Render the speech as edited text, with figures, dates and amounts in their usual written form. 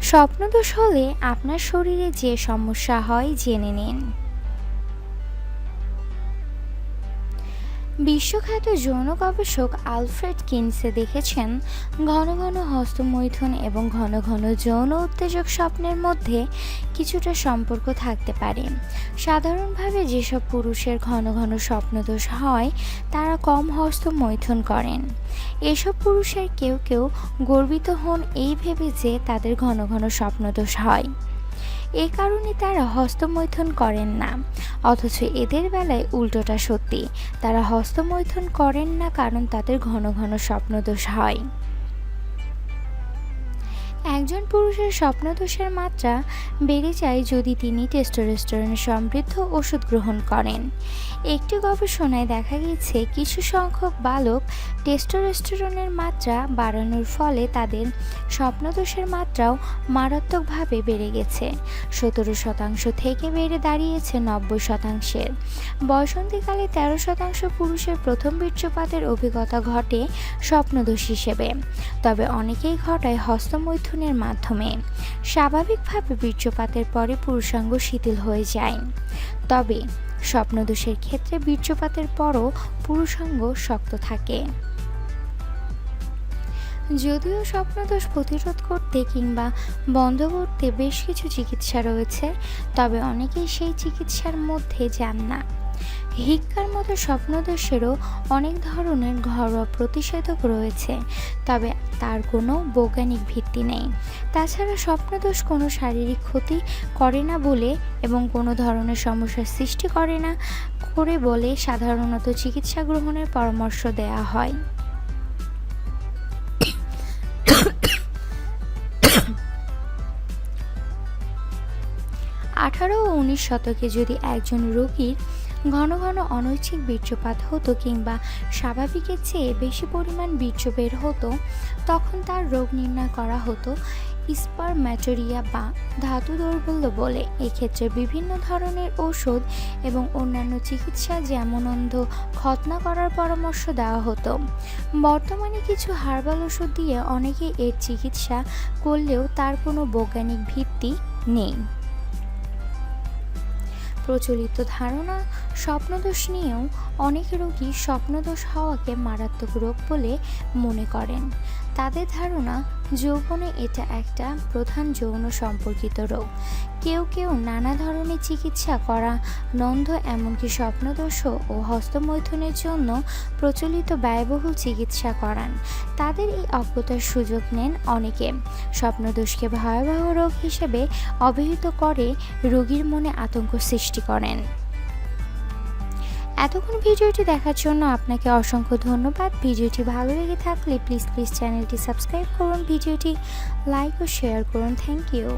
স্বপ্নদোষ হলে আপনার শরীরে যে সমস্যা হয় জেনে নিন। বিশ্বখ্যাত যৌন গবেষক আলফ্রেড কিনসে দেখেছেন, ঘন ঘন হস্তমৈথুন এবং ঘন ঘন যৌন উত্তেজক স্বপ্নের মধ্যে কিছুটা সম্পর্ক থাকতে পারে। সাধারণভাবে যেসব পুরুষের ঘন ঘন স্বপ্নদোষ হয় তারা কম হস্তমৈথুন করেন। এসব পুরুষের কেউ কেউ গর্বিত হন এই ভেবে যে তাদের ঘন ঘন স্বপ্নদোষ হয়। এ কারণে তারা হস্তমৈথুন করেন না, অথচ এদের বেলায় উল্টোটা সত্যি। তারা হস্তমৈথুন করেন না কারণ তাদের ঘন ঘন স্বপ্নদোষ হয়। একজন পুরুষের স্বপ্নদোষের মাত্রা বেড়ে যায় যদি তিনি টেস্টোস্টেরন সমৃদ্ধ ওষুধ গ্রহণ করেন। একটি গবেষণায় দেখা গেছে কিছু সংখ্যক বালক টেস্টোস্টেরনের মাত্রা বাড়ানোর ফলে তাদের স্বপ্নদোষের মাত্রাও মারাত্মকভাবে বেড়ে গেছে। 17% থেকে বেড়ে দাঁড়িয়েছে 90%। বয়সন্ধিকালে 13% পুরুষের প্রথম বীর্যপাতের অভিজ্ঞতা ঘটে স্বপ্নদোষ হিসেবে, তবে অনেকেই ঘটায় হস্তমৈথুনের মাধ্যমে। স্বাভাবিকভাবে বীর্যপাতের পরে পুরুষাঙ্গ শিথিল হয়ে যায়, তবে স্বপ্নদোষের ক্ষেত্রে বীর্যপাতের পরও পুরুষাঙ্গ শক্ত থাকে। যদিও স্বপ্নদোষ প্রতিরোধ করতে কিংবা বন্ধ করতে বেশ কিছু চিকিৎসা রয়েছে, তবে অনেকেই সেই চিকিৎসার মধ্যে যান না। হিক্কার মতো স্বপ্নদোষেরও অনেক ধরনের ঘরোয়া প্রতিষেধক রয়েছে, তবে তার কোনো বৈজ্ঞানিক ভিত্তি নেই। তাছাড়া স্বপ্নদোষ কোনো শারীরিক ক্ষতি করে না বলে এবং কোনো ধরনের সমস্যার সৃষ্টি করে বলে সাধারণত চিকিৎসা গ্রহণের পরামর্শ দেওয়া হয়। 18 ও 19 শতকে যদি একজন রোগীর ঘন ঘন অনৈচ্ছিক বীর্যপাত হতো কিংবা স্বাভাবিকের চেয়ে বেশি পরিমাণ বীর্য বের হতো, তখন তার রোগ নির্ণয় করা হতো স্পারম্যাটোরিয়া বা ধাতু দৌর্বল্য বলে। এক্ষেত্রে বিভিন্ন ধরনের ঔষধ এবং অন্যান্য চিকিৎসা যেমন অন্ধ খতনা করার পরামর্শ দেওয়া হতো। বর্তমানে কিছু হার্বাল ওষুধ দিয়ে অনেকে এর চিকিৎসা করলেও তার কোনো বৈজ্ঞানিক ভিত্তি নেই। প্রচলিত ধারণা স্বপ্নদোষ নিয়েও অনেক রোগী স্বপ্নদোষ হওয়াকে মারাত্মক রোগ বলে মনে করেন। তাদের ধারণা যৌবনে এটা একটা প্রধান যৌন সম্পর্কিত রোগ। কেউ কেউ নানা ধরনের চিকিৎসা করা নন্দ, এমনকি স্বপ্নদোষ ও হস্তমৈথুনের জন্য প্রচলিত ব্যয়বহুল চিকিৎসা করান। তাদের এই অজ্ঞতার সুযোগ নেন অনেকে, স্বপ্নদোষকে ভয়াবহ রোগ হিসেবে অভিহিত করে রোগীর মনে আতঙ্ক সৃষ্টি করেন। এতক্ষণ ভিডিওটি দেখার জন্য আপনাকে অসংখ্য ধন্যবাদ। ভিডিওটি ভালো লেগে থাকলে প্লিজ চ্যানেলটি সাবস্ক্রাইব করুন, ভিডিওটি লাইক ও শেয়ার করুন। Thank you.